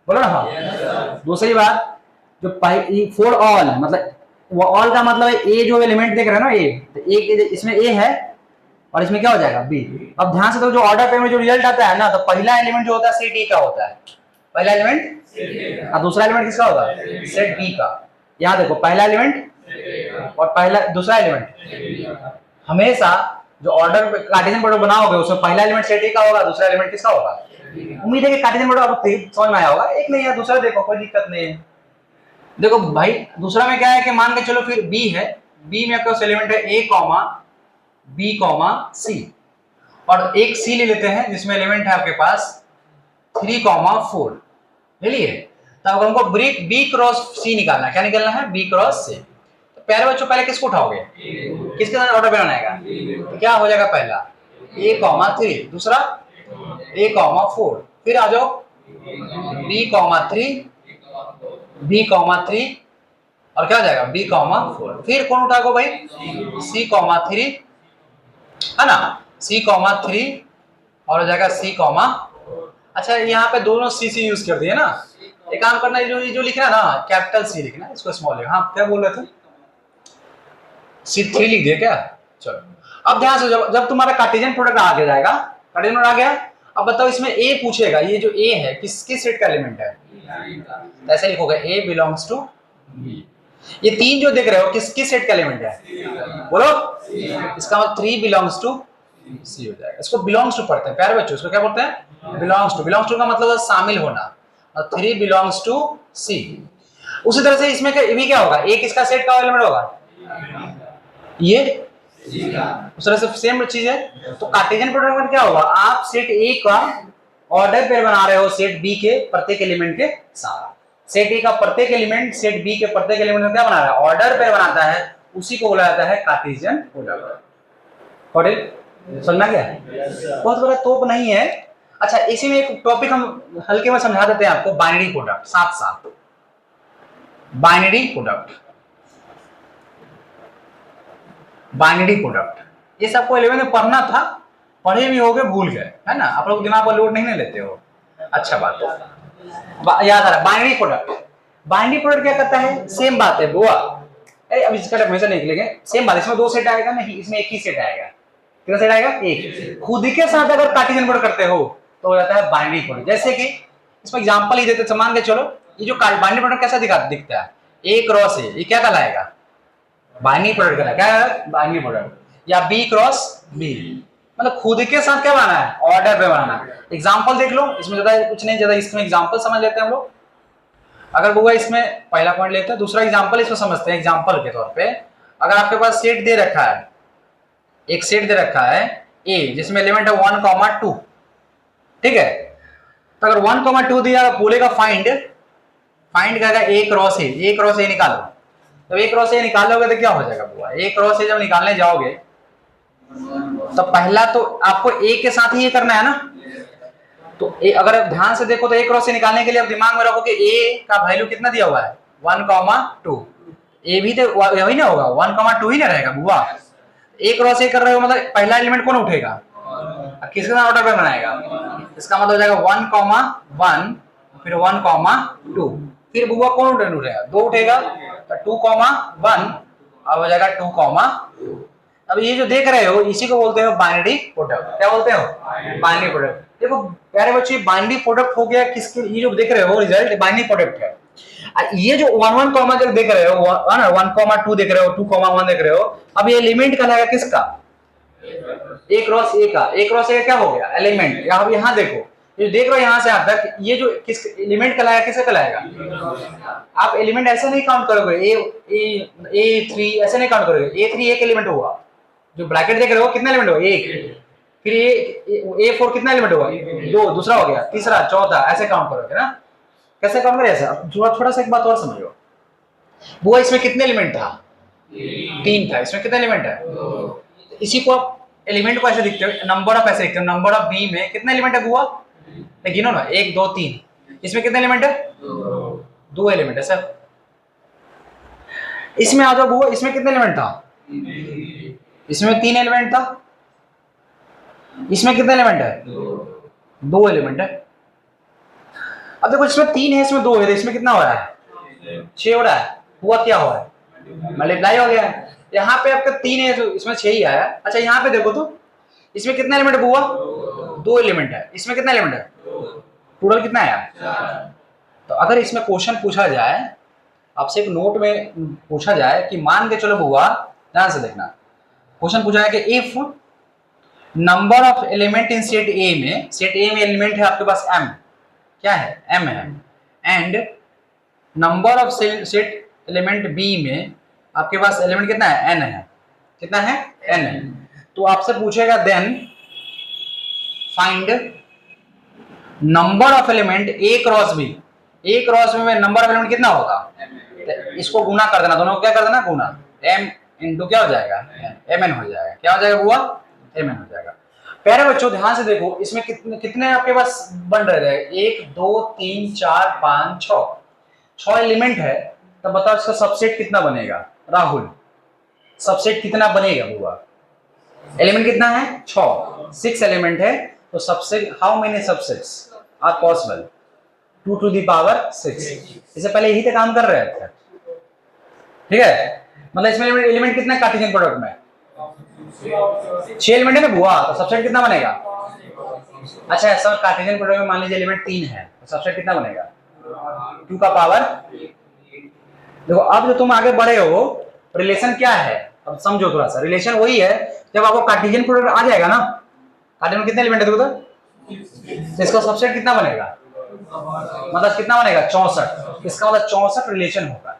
बोलो ना हाँ। दूसरी बात, जो फॉर ऑल, मतलब वो ऑल का मतलब है ए जो एलिमेंट देख रहे हो ना, ए, तो ए इसमें ए है और इसमें क्या हो जाएगा बी। अब ध्यान से तो जो ऑर्डर पे में जो रिजल्ट आता है ना, तो पहला एलिमेंट जो होता है सेट ए का होता है, पहला एलिमेंट, और दूसरा एलिमेंट किसका होगा, सेट बी का। यहाँ देखो पहला एलिमेंट और पहला दूसरा एलिमेंट, हमेशा जो ऑर्डर कार्टेशियन प्रोडक्ट बनाओगे उसमें पहला एलिमेंट सेट ए का होगा, दूसरा एलिमेंट किसका होगा। उम्मीद है कि कार्टेशियन प्रोडक्ट आपको समझ में आया होगा। एक नहीं है दूसरा देखो, कोई दिक्कत नहीं है। देखो भाई दूसरा में क्या है कि मान के चलो फिर बी है, बी में आपका एलिमेंट है ए कॉमा बी कॉमा सी, और एक सी ले लेते हैं जिसमें एलिमेंट है आपके पास 3,4 ले लिए। तब हमको बी क्रॉस सी निकालना है। क्या निकालना है, बी क्रॉस सी। तो प्यारे बच्चों पहले किसको उठाओगे, किसके साथ ऑर्डर बनाना है, तो क्या हो जाएगा पहला a,3, दूसरा a,4, फिर आ जाओ b,3 b,3 और क्या हो जाएगा b,4। फिर कौन उठाओगे भाई c,3, है ना, c,3 और हो जाएगा c, अच्छा यहाँ पे दोनों सी यूज कर दिए ना। एक काम करना है, जो लिखना ना कैपिटल सी लिखना, इसको स्मॉल लिखना। हाँ क्या बोल रहे थे, C3 लिख दिया क्या। चलो अब ध्यान से, जब तुम्हारा कार्टेशियन प्रोडक्ट आगे जाएगा, कार्टेशियन प्रोडक्ट आ गया, अब बताओ इसमें ए पूछेगा, ये जो ए है किस सेट का एलिमेंट है, तो ऐसे लिखोगे ए बिलोंग्स टू बी। ये तीन जो देख रहे हो किस सेट का एलिमेंट है, बोलो। इसका मतलब 3 बिलोंग्स टू सी हो जाएगा। इसको बिलोंग्स टू पढ़ते हैं प्यारे बच्चों, इसको क्या पढ़ते हैं, बिलोंग्स टू। बिलोंग्स टू का मतलब है शामिल होना, और 3 बिलोंग्स टू सी। उसी तरह से इसमें भी क्या होगा, ए किसका सेट का एलिमेंट होगा, ये। उस तरह से सेम चीज है। तो कार्टेशियन प्रोडक्ट में क्या होगा, आप सेट ए का ऑर्डर पेयर बना रहे हो सेट बी के प्रत्येक एलिमेंट के साथ। सेट ए का प्रत्येक एलिमेंट सेट बी के प्रत्येक एलिमेंट में क्या बना रहा है, ऑर्डर पेयर बनाता है, उसी को बोला जाता है कार्टेशियन प्रोडक्ट। और समझना क्या है, बहुत बड़ा तोप नहीं है। अच्छा, इसी में एक टॉपिक हम हल्के में समझा देते हैं आपको, बाइनरी प्रोडक्ट। साथ साथ बाइनरी प्रोडक्ट, बाइनरी प्रोडक्ट ये सबको 11 में पढ़ना था, पढ़े भी हो गए, भूल गए, है ना। आप लोग दिमाग पर लोड नहीं लेते हो, अच्छा बात है। याद आ रहा, बाइनरी प्रोडक्ट। बाइनरी प्रोडक्ट क्या करता है, सेम बात है बुआ। अरे अब इसका डेफिनेशन निकलेंगे, सेम बात। इसमें 2 सेट आएगा नहीं, इसमें एक ही सेट आएगा। कितना सेट आएगा, एक। खुद के साथ अगर कार्टेशियन प्रोडक्ट करते हो तो हो जाता है बाइनरी प्रोडक्ट। जैसे कि इसमें एग्जांपल ही देते, मान के चलो ये जो बाइनरी प्रोडक्ट कैसा दिखता है, ए क्रॉस ए, ये क्या कहलाएगा, बाइनरी प्रोडक्ट कहलाएगा। क्या है, बाइनरी प्रोडक्ट। या बी क्रॉस बी, मतलब खुद के साथ क्या बनाना है, ऑर्डर पे बनाना है। एग्जांपल देख लो, इसमें ज्यादा कुछ नहीं, ज्यादा इसमें एग्जांपल समझ लेते हैं हम लोग। अगर वो इसमें पहला पॉइंट लेते हैं, दूसरा एग्जांपल इसमें समझते हैं। एग्जांपल के तौर पे अगर आपके पास सेट दे रखा है, एक सेट दे रखा है ए जिसमें एलिमेंट है 1, 2, ठीक है। तो अगर 1, 2 दिया, बोलेगा फाइंड करेगा ए क्रॉस ए निकालो। तो ए क्रॉस ए निकालोगे तो क्या हो जाएगा बुआ, ए क्रॉस ए जब निकालने जाओगे तो पहला तो आपको ए के साथ ही ये करना है ना। तो ए अगर आप ध्यान से देखो तो ए क्रॉस ए निकालने के लिए आप दिमाग में रखो कि ए का वैल्यू कितना दिया हुआ है, 1, 2। ए भी तो यही ना होगा, 1, 2 ही ना रहेगा बुआ। ए क्रॉस ए कर रहे हो मतलब पहला एलिमेंट कौन उठेगा, किसके साथ ऑर्डर पे बनाएगा, इसका मतलब हो जाएगा 1, 1, फिर 1, 2, फिर बुआ कौन उठेगा, 2 उठेगा, तो 2, 1 अब हो जाएगा 2, 2। अब ये जो देख रहे हो इसी को बोलते हो बाइनरी प्रोडक्ट। क्या बोलते हो, बाइनरी प्रोडक्ट। देखो प्यारे बच्चे, बाइनरी प्रोडक्ट हो गया किसके, ये जो देख रहे हो रिजल्ट बाइनरी प्रोडक्ट है। ये जो 1, 1 जब देख रहे हो, 1, 2 देख रहे हो, 2, 1 देख रहे हो, अब ये एलिमेंट कहलाएगा किसका, ए क्रॉस ए का। ए क्रॉस ए क्या हो गया, एलिमेंट। अब यहाँ देखो, ये देख रहे हो यहाँ से आप तक, ये जो किस एलिमेंट कहलाएगा, किसका कहलाएगा। आप एलिमेंट ऐसे नहीं काउंट करोगे, A3 ऐसे नहीं काउंट करोगे। A3 एक एलिमेंट हुआ, जो ब्रैकेट देख रहे हो कितना एलिमेंट हुआ, एक। फिर A4 कितना एलिमेंट हुआ, 2, दूसरा हो गया, तीसरा, चौथा, ऐसे काउंट करोगे ना। कैसे काउंट करें ऐसा, थोड़ा सा एक बात और समझो। वो इसमें कितने एलिमेंट था, 3 था। इसमें कितने एलिमेंट है, इसी को आप एलिमेंट को ऐसे लिखते हो, नंबर ऑफ ऐसे लिखते हो, नंबर ऑफ बी में कितना एलिमेंट है बुआ, गिनो ना, 1, 2, 3। इसमें कितने एलिमेंट है, 2 एलिमेंट है सर। इसमें आ जाओ बुआ, इसमें कितने एलिमेंट था, इसमें 3 एलिमेंट था। इसमें कितने एलिमेंट है, 2 एलिमेंट है। अब देखो इसमें 3 है, इसमें 2 है, इसमें कितना हो रहा है, 6 हो रहा है। हुआ क्या हुआ है, मल्टीप्लाई हो गया। यहाँ पे आपका 3 है तो इसमें 6 ही आया। अच्छा यहाँ पे देखो तो इसमें कितना एलिमेंट हुआ, 2 एलिमेंट है। इसमें कितना एलिमेंट है, टोटल कितना आया। तो अगर इसमें क्वेश्चन पूछा जाए, आपसे एक नोट में पूछा जाए कि मान के चलो बुआ, ध्यान से देखना, क्वेश्चन पूछा है कि if number of element in set ए में, सेट ए में एलिमेंट है आपके पास m, क्या है, m है, and number of set element B में आपके पास एलिमेंट कितना है, n है। कितना है, n है। तो आपसे पूछेगा then find number of element a cross b। a cross b में नंबर ऑफ एलिमेंट कितना होगा, इसको गुना कर देना, दोनों को क्या कर देना, गुना, m इंटू क्या हो जाएगा, mn हो जाएगा। क्या हो जाएगा बुआ, mn हो जाएगा। प्यारे बच्चों ध्यान से देखो, इसमें कितने आपके पास बन रहे हैं, 1, 2, 3, 4, 5, 6 एलिमेंट है। तब बताओ इसका सबसेट कितना बनेगा राहुल, सबसेट कितना बनेगा बुआ, एलिमेंट कितना है, 6 एलिमेंट है। तो subset, how many subsets are possible, 2 to the power 6। इससे पहले यही तो काम कर रहे थे, ठीक है। मतलब इसमें एलिमेंट कितना कार्टेशियन प्रोडक्ट में, 6 एलिमेंट है ना बुआ, तो सबसेट कितना बनेगा, अच्छा सर कार्टेशियन प्रोडक्ट में मान लीजिए एलिमेंट 3 है तो सबसेट कितना बनेगा 2 का पावर। देखो अब जो तुम आगे बढ़े हो रिलेशन क्या है अब समझो थोड़ा सा। रिलेशन वही है जब आपको कार्टेशियन प्रोडक्ट आ जाएगा ना, कार्टेशियन में कितने एलिमेंट है देखो तो इसका सबसेट कितना बनेगा, मतलब कितना बनेगा 64। इसका मतलब 64 रिलेशन होगा।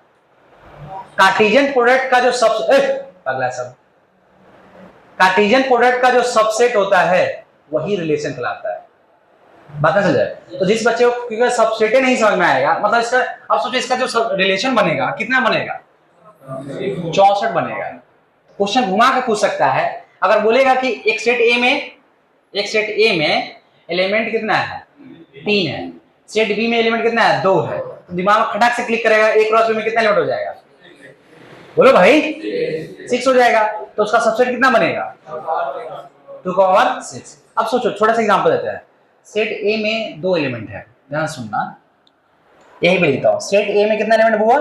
कार्टेशियन प्रोडक्ट का जो अगला सब कार्टेशियन प्रोडक्ट का जो सबसेट होता है वही रिलेशन कहलाता है। बात समझ जाए तो जिस बच्चे को क्योंकि सबसेट ही नहीं समझ में आएगा, मतलब इसका अब सोचो इसका जो रिलेशन बनेगा कितना बनेगा 64 बनेगा। क्वेश्चन घुमा के पूछ सकता है, अगर बोलेगा कि एक सेट ए में एलिमेंट कितना है 3 है, सेट बी में एलिमेंट कितना है 2 है, तो दिमाग में खटाक से क्लिक करेगा एक क्रॉस बी में कितना एलिमेंट हो जाएगा, बोलो भाई 6 हो जाएगा। तो उसका सबसेट कितना बनेगा 2 का पावर 6। अब सोचो छोटा सा एग्जांपल देते हैं। सेट ए में 2 एलिमेंट है, ध्यान सुनना, यही पे लिखता हूं। सेट ए में कितना एलिमेंट हुआ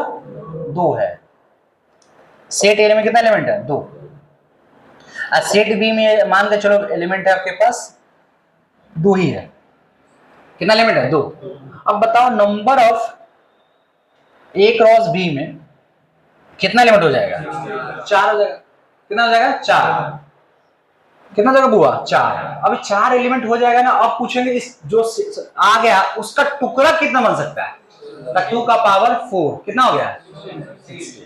2 है, सेट ए में कितना एलिमेंट है 2। और सेट बी में मान के चलो एलिमेंट है आपके पास 2 ही है, कितना एलिमेंट है 2। अब बताओ number of A cross B में कितना एलिमेंट हो जाएगा 4 हो जाएगा। कितना हो जाएगा 4, कितना हो जाएगा बुआ 4। अभी 4 एलिमेंट हो जाएगा ना, अब पूछेंगे इस जो आ गया उसका टुकड़ा कितना बन सकता है, 2 का पावर 4 कितना हो गया 6।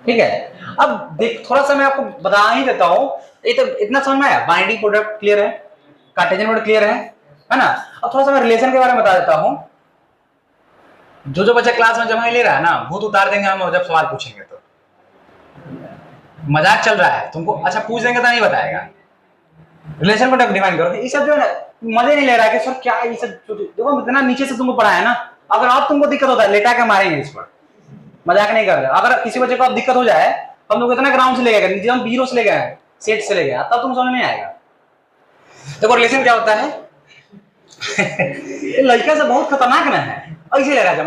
ठीक है। अब देख थोड़ा सा मैं आपको बता ही देता हूं, ये तो इतना समझ में आया। बाइंडिंग प्रोडक्ट क्लियर है, कार्टेशियन प्रोडक्ट क्लियर है ना। अब थोड़ा सा मैं रिलेशन के बारे में बता देता हूं। जो बच्चा क्लास में जमा ले रहा है ना भूत उतार देंगे हम जब सवाल पूछेंगे तो। मजाक चल रहा है तुमको, अच्छा पूछ देंगे तो नहीं बताएगा। रिलेशन प्रोडक्ट डिफाइन करो, ये सब जो है ना मजे नहीं ले रहा है कि सर क्या ये सब। देखो इतना नीचे से तुमको पढ़ाया ना, अगर आप तुमको दिक्कत होता है लेटा के मारेंगे इस पर, मजाक नहीं कर रहे। अगर किसी बच्चे को अब दिक्कत हो जाए हम लोग इतना ग्राउंड से ले गए नीचे, हम बीरो से ले गए सेट से ले गए, तब तुम समझ में आएगा। देखो रिलेशन क्या होता है ये लड़का से बहुत खतरनाक ना है, ऐसे लगा जब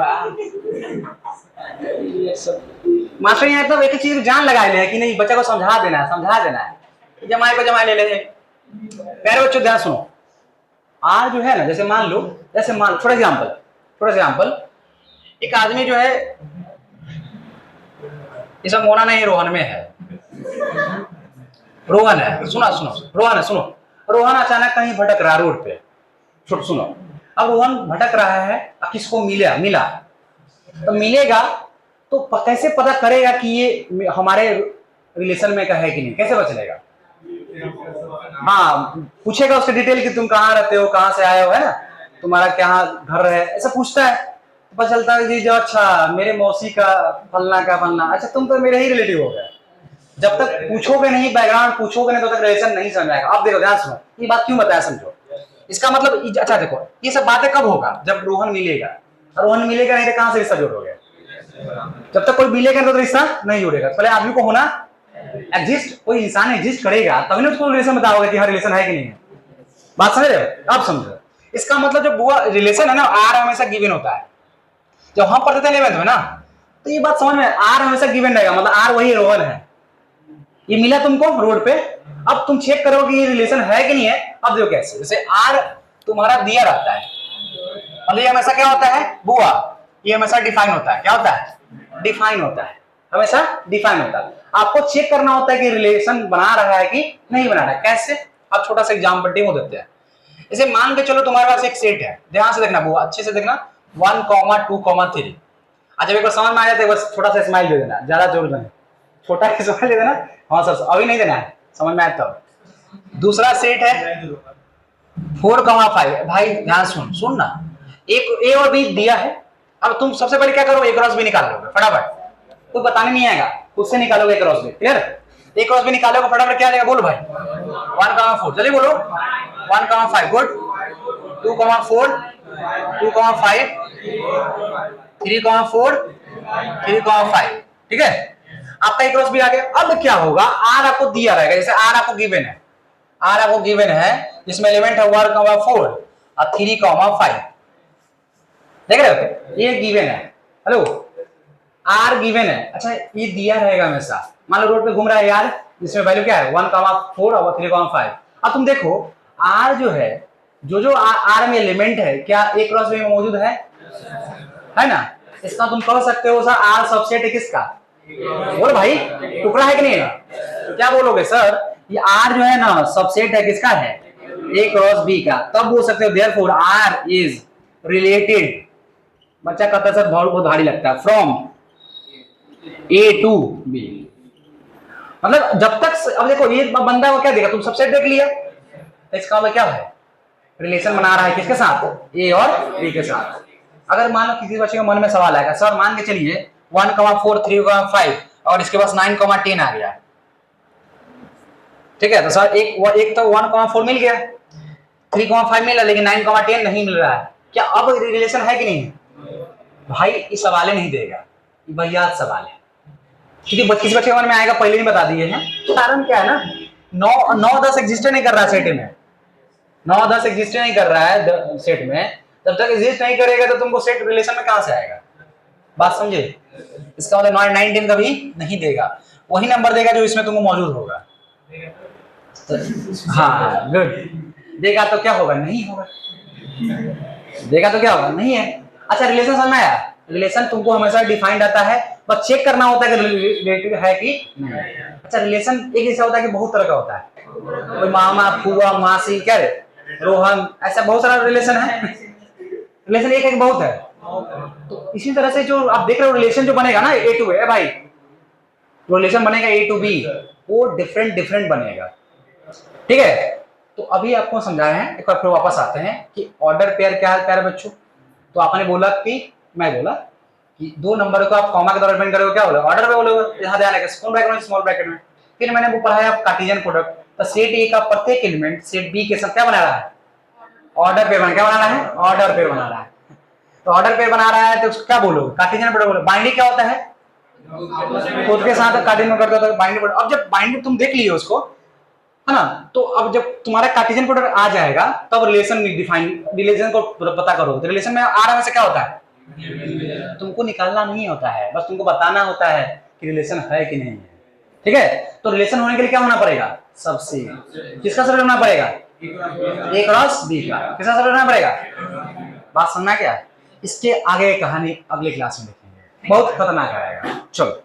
मास्टर यहाँ तो एक चीज जान लगा ले कि नहीं बच्चा को समझा देना है जमाए को जमाए ले ले। प्यारे बच्चों ध्यान सुनो, आर जो है ना जैसे मान लो फॉर एग्जांपल एक आदमी जो है इसे मोना नहीं रोहन में है, रोहन है सुनो रोहन अचानक कहीं भटक रहा रोड पे, सुनो अब रोहन भटक रहा है, किसको मिला तो मिलेगा तो कैसे पता करेगा कि ये हमारे रिलेशन में का है कि नहीं, कैसे पता चलेगा। हाँ पूछेगा उससे डिटेल कि तुम कहाँ रहते हो कहाँ से आए हो, है ना तुम्हारा क्या घर है, ऐसा पूछता है तो पता चलता है जी जो अच्छा मेरे मौसी का फलना, अच्छा तुम तो मेरे ही रिलेटिव हो गए। जब तक पूछोगे नहीं बैकग्राउंड पूछोगे नहीं तो तक रिलेशन नहीं समझ आएगा। अब देखो ध्यान सुनो ये बात क्यों बताया समझो, इसका मतलब अच्छा देखो ये सब बातें कब होगा जब रोहन मिलेगा नहीं तो कहां से रिश्ता जोड़ोगे, जब तक कोई मिलेगा तो रिश्ता नहीं जुड़ेगा। पहले आदमी को होना एग्जिस्ट, कोई इंसान एग्जिस्ट करेगा तभी ना उसको रिलेशन बताओगे कि हाँ रिलेशन है कि नहीं है। बात समझ रहे हो, आप समझो। इसका मतलब जो बुआ रिलेशन है ना आर हमेशा गिवन होता है। जब हम पढ़ते थे 11th में ना तो ये बात समझ में आर हमेशा गिवन रहेगा, मतलब आर वही रोहन है। ये मिला तुमको रोड पे, अब तुम चेक करो कि ये रिलेशन है कि नहीं है। अब देखो कैसे, जैसे आर तुम्हारा दिया रहता है, मतलब ये हमेशा क्या होता है बुआ, ये हमेशा डिफाइन होता है। क्या होता है डिफाइन होता है, हमेशा डिफाइन होता है। आपको चेक करना होता है कि रिलेशन बना रहा है कि नहीं बना रहा है। कैसे, अब छोटा सा एग्जांपल डेमो देते हैं। जैसे मान के चलो तुम्हारे पास एक सेट है, ध्यान से देखना बुआ, अच्छे से देखना 1, 2, 3। अच्छा एक बार समझ में आ जाता है बस छोटा सा स्माइल दे देना, ज्यादा जोर नहीं, छोटा सा स्माइल दे देना। हाँ सर अभी नहीं देना है, समझ में आया तब। दूसरा सेट है 4, 5। भाई ध्यान सुन ना, एक ए और बी दिया है। अब तुम सबसे पहले क्या करो, एक क्रॉस बी निकाल लोगे फटाफट, कोई बताने नहीं आएगा, खुद से निकालोगे एक क्रॉस बी। क्लियर, एक क्रॉस बी निकालोगे फटाफट, क्या आएगा बोलो भाई 1, 4, जल्दी बोलो 1, 5 गुड, 2, 4, 2, 5, 3, 4, 3, 5। ठीक है, आपका एक क्रॉस बी आ गया। अब क्या होगा, आर आपको दिया रहेगा, जैसे आर आपको गिवन है जिसमें एलिमेंट है 1, 4 और 3, 5। देख रहे हो ये गिवन है, हेलो आर गिवन है। अच्छा ये दिया रहेगा हमेशा, मान लो रोड पे घूम रहा है यार, जिसमें वैल्यू क्या है 1, 4 और 3, 5। अब तुम देखो आर जो है जो जो आर में एलिमेंट है क्या ए क्रॉस बी में मौजूद है ना? इसका तुम कह सकते हो सर आर सबसेट है किसका? बोलो भाई, टुकड़ा है कि नहीं है? तो क्या बोलोगे सर, ये आर जो है ना सबसेट है किसका है? ए क्रॉस बी का। तब बोल सकते हो देयरफॉर आर इज रिलेटेड, बच्चा कहता है सर बहुत भारी लगता है, फ्रॉम ए टू बी। मतलब जब तक, अब देखो ये बंदा को क्या देगा, तुम सबसेट देख लिया, तो इसका मतलब क्या है, रिलेशन बना रहा है किसके साथ? ए और बी के साथ। अगर मान लो किसी बच्चे के मन में सवाल आएगा, सर मान के चलिए 1,4 3,5 और इसके पास 9,10 आ गया, ठीक है, तो सर एक तो 1,4 मिल गया, 3,5 मिला, लेकिन 9,10 नहीं मिल रहा है, क्या अब रिलेशन है कि नहीं? भाई इस सवाल नहीं देगा, भैया सवाल है, क्योंकि किसी बच्चे के मन में आएगा, पहले ही बता दिए हैं। कारण क्या है ना, 9 10 एग्जिस्ट नहीं कर रहा सेट में, 9 10 एग्जिस्ट नहीं कर रहा है सेट में, जब तक एग्जिस्ट नहीं करेगा तो तुमको सेट रिलेशन में कहां से आएगा? बात समझे? इसका मतलब 9 10 कभी नहीं देगा, वही नंबर देगा जो इसमें तुमको मौजूद होगा। तो, हाँ गुड, देगा तो क्या होगा? नहीं होगा। देगा तो क्या होगा? नहीं है। अच्छा रिलेशन समझ में आया? रिलेशन तुमको हमेशा डिफाइंड आता है, बस चेक करना होता है कि रिलेटिव है कि नहीं। अच्छा रिलेशन एक ऐसा होता है कि बहुत तरह का होता है, कोई मामा फुआ मासी क्या रे रोहन, ऐसा बहुत सारा रिलेशन है। रिलेशन एक एक बहुत है। तो इसी तरह से जो आप देख रहे हो रिलेशन जो बनेगा ना ए टू ए भाई, रिलेशन बनेगा ए टू बी, वो डिफरेंट डिफरेंट बनेगा, ठीक है। तो अभी आपको समझाए हैं, एक बार फिर वापस आते हैं कि ऑर्डर पेयर क्या है प्यारे बच्चों। तो आपने बोला कि, मैं बोला कि दो नंबर को आप कॉमा के द्वारा रिप्रेजेंट करोगे, क्या बोलोगे? ऑर्डर पे बोलोगे, यहां ध्यान रखिए स्मॉल ब्रैकेट में, स्मॉल ब्रैकेट में। फिर मैंने वो पढ़ाया कार्टेशियन प्रोडक्ट, तो सेट ए का प्रत्येक एलिमेंट सेट बी के साथ क्या बना रहा है? ऑर्डर पेयर बना, क्या बना रहा है? ऑर्डर पेयर बना रहा है। तो ऑर्डर पेयर बना रहा है तो उसको क्या बोलोगे? कार्टेशियन प्रोडक्ट बोलो। बाइंडिंग क्या होता है? खुद के साथ कार्टेशियन करता है तो बाइंडिंग प्रोडक्ट। अब जब बाइंडिंग तुम देख लिए उसको, है ना, तो अब जब तुम्हारा कार्टेशियन प्रोडक्ट आ जाएगा तब रिलेशन डिफाइन, रिलेशन को पता करो। तो रिलेशन में आ रहा से क्या होता है? तुमको निकालना नहीं होता है, बस तुमको बताना होता है कि रिलेशन है कि नहीं है, ठीक है। तो रिलेशन होने के लिए क्या होना पड़ेगा? सबसे किसका सबसे होना पड़ेगा? ए क्रॉस बी का। किसका सबसे होना पड़ेगा? बात समझना क्या? इसके आगे कहानी अगले क्लास में देखेंगे, बहुत खतरनाक आएगा। चलो